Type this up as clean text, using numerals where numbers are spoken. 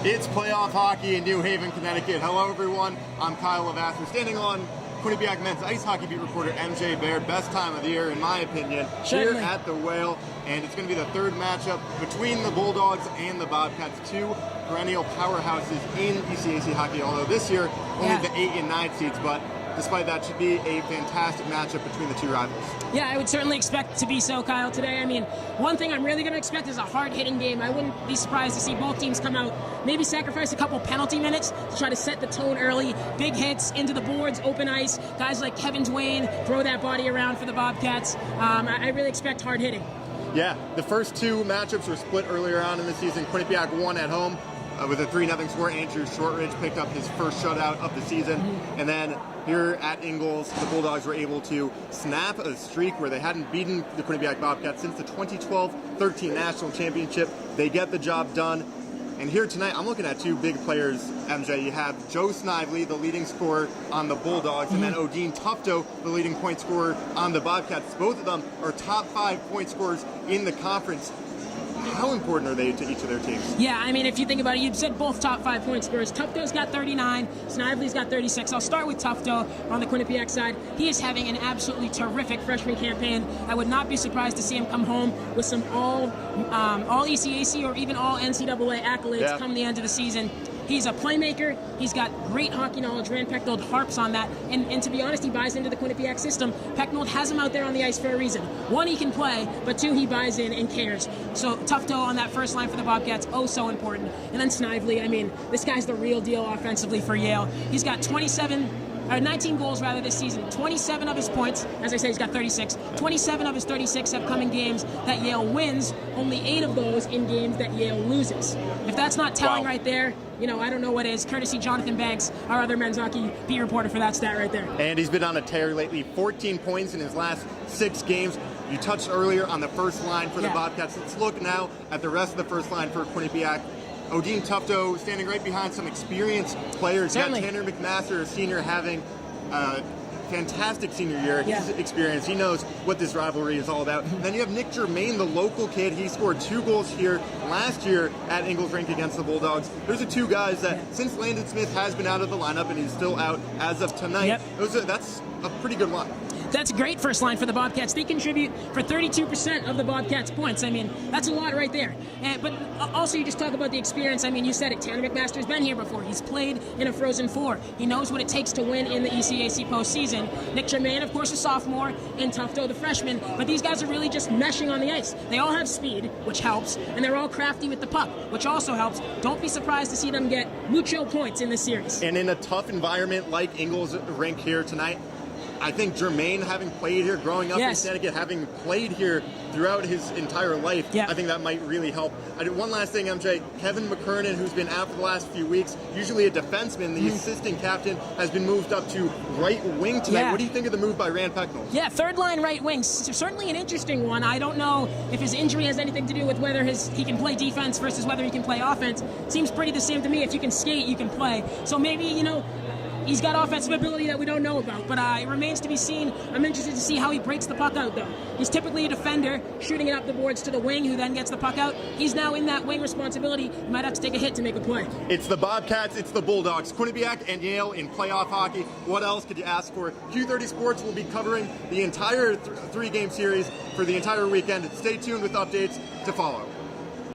It's playoff hockey in New Haven, Connecticut. Hello, everyone. I'm Kyle Levasseur, standing on Quinnipiac men's ice hockey beat reporter MJ Baird. Best time of the year, in my opinion, here at the Whale. And it's going to be the third matchup between the Bulldogs and the Bobcats, two perennial powerhouses in ECAC hockey, although this year only the 8 and 9 seeds. But despite that, should be a fantastic matchup between the two rivals. Yeah, I would certainly expect it to be so, Kyle, today. I mean, one thing I'm really going to expect is a hard-hitting game. I wouldn't be surprised to see both teams come out, maybe sacrifice a couple penalty minutes to try to set the tone early. Big hits into the boards, open ice. Guys like Kevin Dwayne throw that body around for the Bobcats. I really expect hard-hitting. Yeah, the first two matchups were split earlier on in the season. Quinnipiac won at home with a 3-0 score. Andrew Shortridge picked up his first shutout of the season. And then here at Ingles, the Bulldogs were able to snap a streak where they hadn't beaten the Quinnipiac Bobcats since the 2012-13 National Championship. They get the job done. And here tonight, I'm looking at two big players, MJ. You have Joe Snively, the leading scorer on the Bulldogs, and then Odin Tufto, the leading point scorer on the Bobcats. Both of them are top 5 point scorers in the conference. How important are they to each of their teams? Yeah, I mean, if you think about it, you said both top 5 point scorers. Tufto's got 39, Snively's got 36. I'll start with Tufto on the Quinnipiac side. He is having an absolutely terrific freshman campaign. I would not be surprised to see him come home with some all ECAC or even all NCAA accolades come the end of the season. He's a playmaker. He's got great hockey knowledge. Rand Pecknold harps on that. And to be honest, he buys into the Quinnipiac system. Pecknold has him out there on the ice for a reason. 1, he can play, but 2, he buys in and cares. So Tufto on that first line for the Bobcats, oh so important. And then Snively, I mean, this guy's the real deal offensively for Yale. He's got 19 goals rather this season. 27 of his points, as I say, he's got 36. 27 of his 36 have come in games that Yale wins. Only 8 of those in games that Yale loses. If that's not telling right there, you know, I don't know what is. Courtesy Jonathan Banks, our other men's hockey beat reporter, for that stat right there. And he's been on a tear lately. 14 points in his last 6 games. You touched earlier on the first line for the Bobcats. Let's look now at the rest of the first line for Quinnipiac. Odin Tufto standing right behind some experienced players. Certainly. You got Tanner McMaster, a senior, having fantastic senior year. He's experienced. He knows what this rivalry is all about. And then you have Nick Germain, the local kid. He scored 2 goals here last year at Ingles Rink against the Bulldogs. Those are 2 guys that, since Landon Smith has been out of the lineup and he's still out as of tonight, that's a pretty good line. That's a great first line for the Bobcats. They contribute for 32% of the Bobcats' points. I mean, that's a lot right there. But also, you just talk about the experience. I mean, you said it. Tanner McMaster's been here before. He's played in a Frozen Four. He knows what it takes to win in the ECAC postseason. Nick Germain, of course, a sophomore, and Tufto, the freshman. But these guys are really just meshing on the ice. They all have speed, which helps, and they're all crafty with the puck, which also helps. Don't be surprised to see them get mucho points in this series. And in a tough environment like Ingles Rink here tonight, I think Germain, having played here, growing up in Connecticut, having played here throughout his entire life, I think that might really help. One last thing, MJ. Kevin McKernan, who's been out for the last few weeks, usually a defenseman, the assistant captain, has been moved up to right wing tonight. What do you think of the move by Rand Pecknold? Yeah, third line right wing. Certainly an interesting one. I don't know if his injury has anything to do with whether he can play defense versus whether he can play offense. Seems pretty the same to me. If you can skate, you can play. So maybe, you know, he's got offensive ability that we don't know about, but it remains to be seen. I'm interested to see how he breaks the puck out, though. He's typically a defender, shooting it up the boards to the wing, who then gets the puck out. He's now in that wing responsibility. He might have to take a hit to make a play. It's the Bobcats, it's the Bulldogs. Quinnipiac and Yale in playoff hockey. What else could you ask for? Q30 Sports will be covering the entire 3-game series for the entire weekend. Stay tuned with updates to follow.